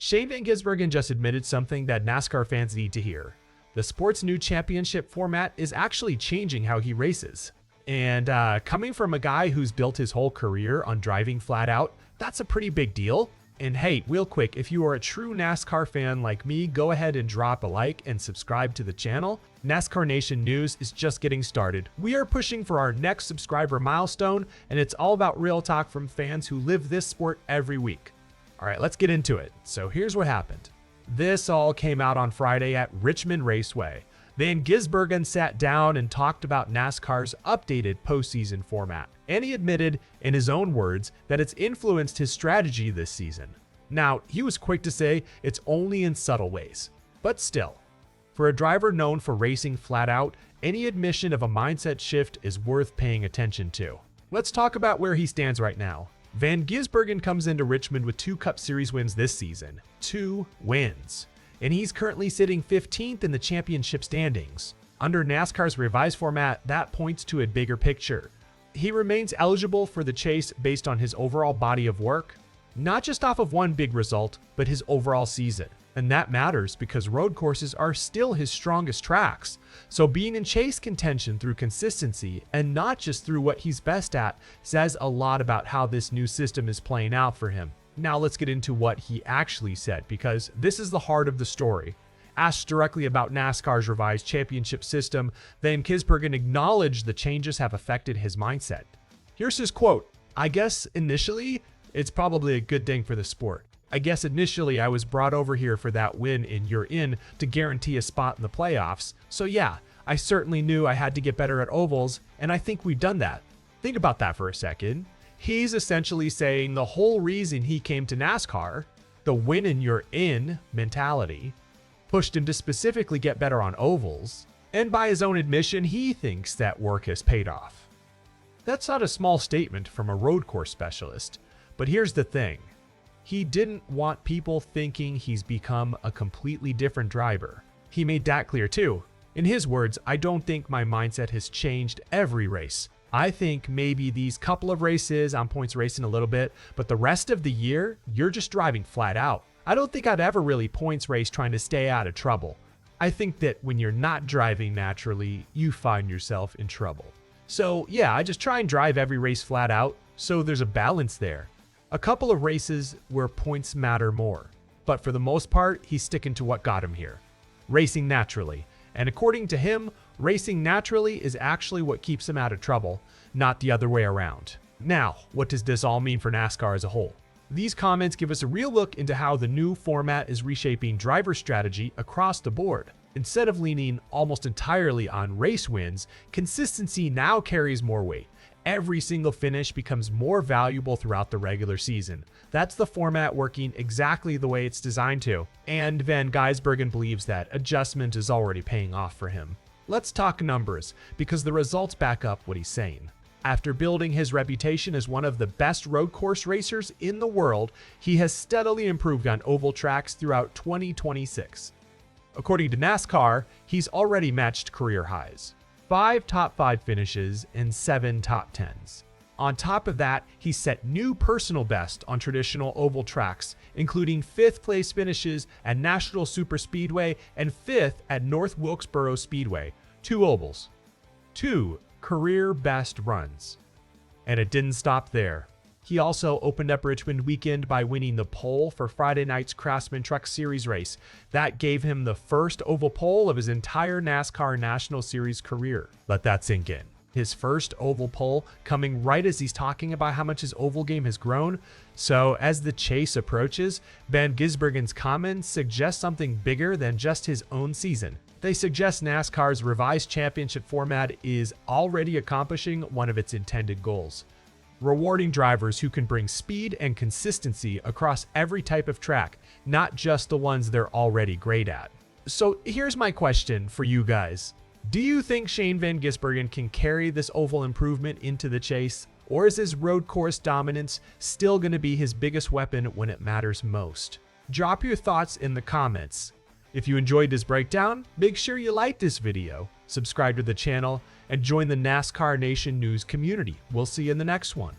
Shane Van Gisbergen just admitted something that NASCAR fans need to hear. The sport's new championship format is actually changing how he races. And coming from a guy who's built his whole career on driving flat out, that's a pretty big deal. And hey, real quick, if you are a true NASCAR fan like me, go ahead and drop a like and subscribe to the channel. NASCAR Nation News is just getting started. We are pushing for our next subscriber milestone, and it's all about real talk from fans who live this sport every week. All right, let's get into it. So here's what happened. This all came out on Friday at Richmond Raceway. Van Gisbergen sat down and talked about NASCAR's updated postseason format, and he admitted, in his own words, that it's influenced his strategy this season. Now, he was quick to say it's only in subtle ways, but still. For a driver known for racing flat out, any admission of a mindset shift is worth paying attention to. Let's talk about where he stands right now. Van Gisbergen comes into Richmond with 2 Cup Series wins this season. 2 wins. And he's currently sitting 15th in the championship standings. Under NASCAR's revised format, that points to a bigger picture. He remains eligible for the chase based on his overall body of work, not just off of one big result, but his overall season. And that matters because road courses are still his strongest tracks. So being in chase contention through consistency and not just through what he's best at says a lot about how this new system is playing out for him. Now let's get into what he actually said, because this is the heart of the story. Asked directly about NASCAR's revised championship system, Van Gisbergen acknowledged the changes have affected his mindset. Here's his quote: "I guess initially, it's probably a good thing for the sport. I guess initially I was brought over here for that win in You're In to guarantee a spot in the playoffs. So yeah, I certainly knew I had to get better at ovals, and I think we've done that." Think about that for a second. He's essentially saying the whole reason he came to NASCAR, the win and you're in mentality, pushed him to specifically get better on ovals, and by his own admission, he thinks that work has paid off. That's not a small statement from a road course specialist, but here's the thing. He didn't want people thinking he's become a completely different driver. He made that clear too. In his words, "I don't think my mindset has changed every race. I think maybe these couple of races, I'm points racing a little bit, but the rest of the year, you're just driving flat out. I don't think I'd ever really points race trying to stay out of trouble. I think that when you're not driving naturally, you find yourself in trouble. So yeah, I just try and drive every race flat out, so there's a balance there. A couple of races where points matter more, but for the most part, he's sticking to what got him here. Racing naturally. And according to him, racing naturally is actually what keeps him out of trouble, not the other way around. Now, what does this all mean for NASCAR as a whole? These comments give us a real look into how the new format is reshaping driver strategy across the board. Instead of leaning almost entirely on race wins, consistency now carries more weight. Every single finish becomes more valuable throughout the regular season. That's the format working exactly the way it's designed to. And Van Gisbergen believes that adjustment is already paying off for him. Let's talk numbers, because the results back up what he's saying. After building his reputation as one of the best road course racers in the world, he has steadily improved on oval tracks throughout 2026. According to NASCAR, he's already matched career highs. 5 top 5 finishes and 7 top 10s. On top of that, he set new personal best on traditional oval tracks, including 5th place finishes at Nashville Superspeedway and 5th at North Wilkesboro Speedway, 2 ovals. 2 career best runs. And it didn't stop there. He also opened up Richmond weekend by winning the pole for Friday night's Craftsman Truck Series race. That gave him the first oval pole of his entire NASCAR National Series career. Let that sink in. His first oval pole coming right as he's talking about how much his oval game has grown. So as the chase approaches, Van Gisbergen's comments suggest something bigger than just his own season. They suggest NASCAR's revised championship format is already accomplishing one of its intended goals: rewarding drivers who can bring speed and consistency across every type of track, not just the ones they're already great at. So here's my question for you guys. Do you think Shane Van Gisbergen can carry this oval improvement into the chase? Or is his road course dominance still going to be his biggest weapon when it matters most? Drop your thoughts in the comments. If you enjoyed this breakdown, make sure you like this video, subscribe to the channel, and join the NASCAR Nation News community. We'll see you in the next one.